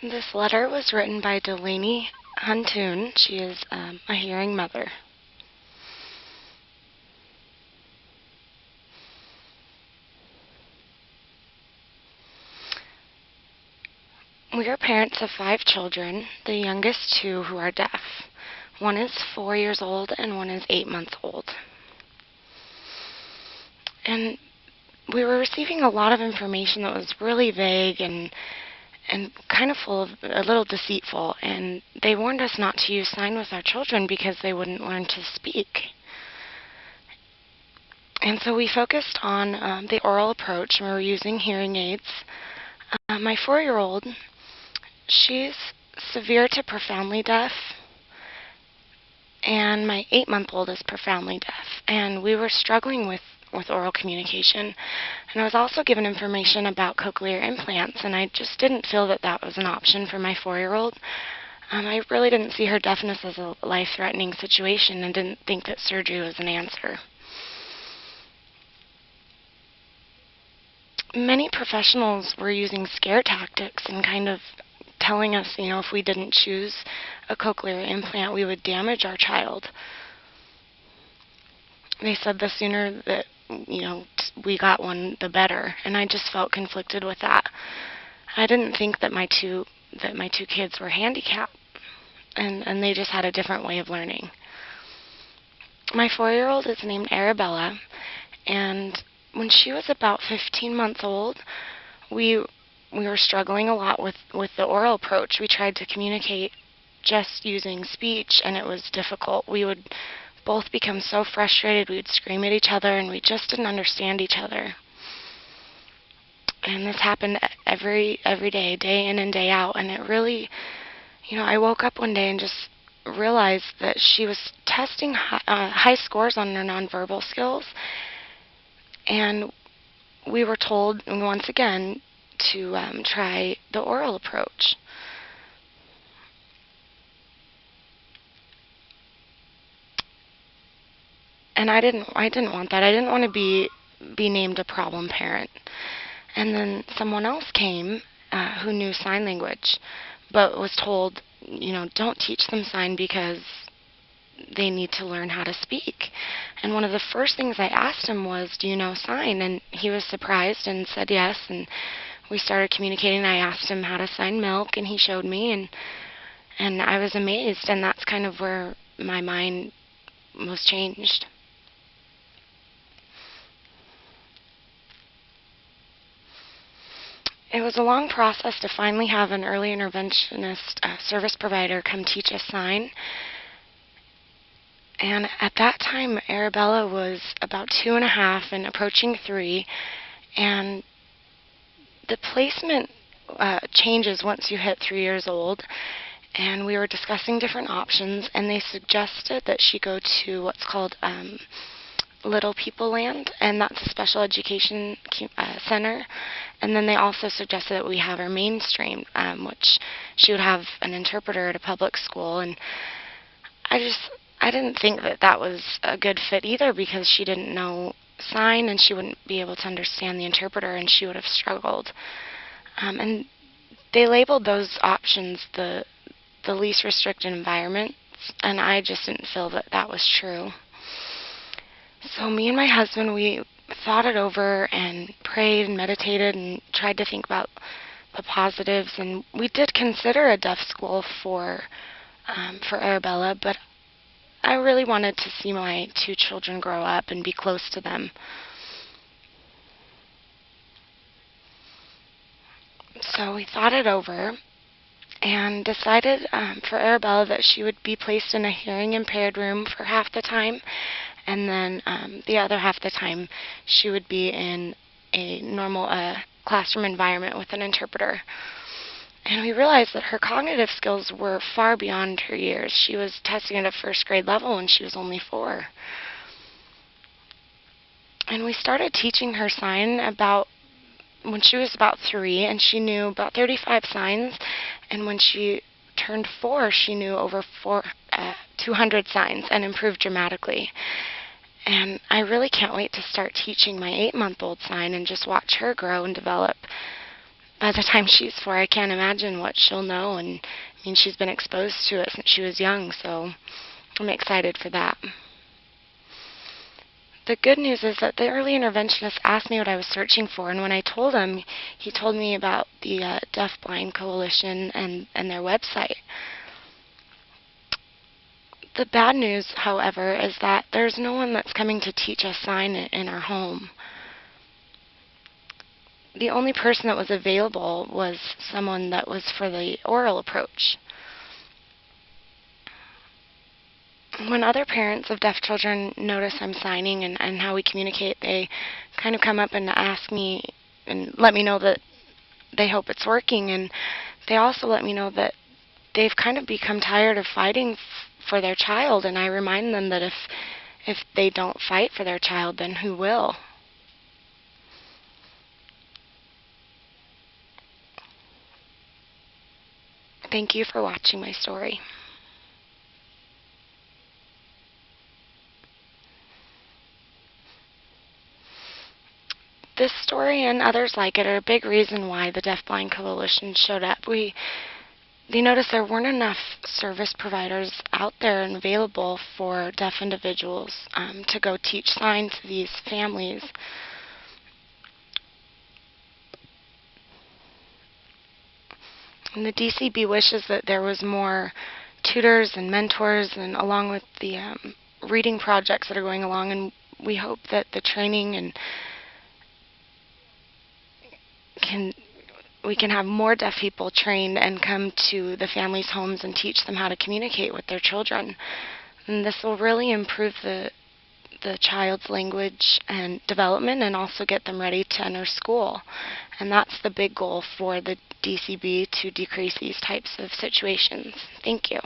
This letter was written by Delaney Huntoon. She is a hearing mother. We are parents of 5 children, the youngest 2 who are deaf. One is 4 years old and one is 8 months old. And we were receiving a lot of information that was really vague and kind of full of a little deceitful, and they warned us not to use sign with our children because they wouldn't learn to speak. And so we focused on the oral approach, and we were using hearing aids. My 4-year-old, she's severe to profoundly deaf, and my 8-month-old is profoundly deaf, and we were struggling with oral communication. And I was also given information about cochlear implants, and I just didn't feel that that was an option for my 4-year-old. I really didn't see her deafness as a life-threatening situation and didn't think that surgery was an answer. Many professionals were using scare tactics and kind of telling us, if we didn't choose a cochlear implant, we would damage our child. They said the sooner that, we got one, the better, and I just felt conflicted with that. I didn't think that my two kids were handicapped, and they just had a different way of learning. My 4-year-old is named Arabella, and when she was about 15 months old, we were struggling a lot with the oral approach. We tried to communicate just using speech, and it was difficult. We would both become so frustrated. We would scream at each other, and we just didn't understand each other. And this happened every day, day in and day out, and it really, I woke up one day and just realized that she was testing high scores on her nonverbal skills, and we were told once again to try the oral approach. And I didn't want that. I didn't want to be named a problem parent. And then someone else came who knew sign language, but was told, don't teach them sign because they need to learn how to speak. And one of the first things I asked him was, do you know sign? And he was surprised and said yes, and we started communicating. I asked him how to sign milk, and he showed me, and I was amazed, and that's kind of where my mind was changed. It was a long process to finally have an early interventionist service provider come teach us sign. And at that time, Arabella was about 2.5 and approaching 3, and the placement changes once you hit 3 years old. And we were discussing different options, and they suggested that she go to what's called Little People Land, and that's a special education center. And then they also suggested that we have her mainstream, which she would have an interpreter at a public school. And I didn't think that that was a good fit either, because she didn't know sign and she wouldn't be able to understand the interpreter, and she would have struggled. And they labeled those options the least restricted environments, and I just didn't feel that that was true. So me and my husband, we thought it over and prayed and meditated and tried to think about the positives, and we did consider a deaf school for Arabella, but I really wanted to see my 2 children grow up and be close to them. So we thought it over and decided for Arabella that she would be placed in a hearing impaired room for half the time, and then the other half the time she would be in a normal classroom environment with an interpreter. And we realized that her cognitive skills were far beyond her years. She was testing at a first grade level when she was only 4. And we started teaching her sign when she was about 3, and she knew about 35 signs. And when she turned 4, she knew over 200 signs and improved dramatically. And I really can't wait to start teaching my 8-month-old sign and just watch her grow and develop. by the time she's 4, I can't imagine what she'll know. And I mean, she's been exposed to it since she was young, so I'm excited for that. The good news is that the early interventionist asked me what I was searching for, and when I told him, he told me about the Deaf Blind Coalition and their website. The bad news, however, is that there's no one that's coming to teach us sign in our home. The only person that was available was someone that was for the oral approach. When other parents of deaf children notice I'm signing and how we communicate, they kind of come up and ask me and let me know that they hope it's working, and they also let me know that they've kind of become tired of fighting for their child, and I remind them that if they don't fight for their child, then who will? Thank you for watching my story. This story and others like it are a big reason why the Deaf Blind Coalition showed up. They noticed there weren't enough service providers out there and available for deaf individuals to go teach sign to these families. And the DCB wishes that there was more tutors and mentors, and along with the reading projects that are going along, and we hope that the training and we can have more deaf people trained and come to the families' homes and teach them how to communicate with their children. And this will really improve the child's language and development, and also get them ready to enter school. And that's the big goal for the DCB, to decrease these types of situations. Thank you.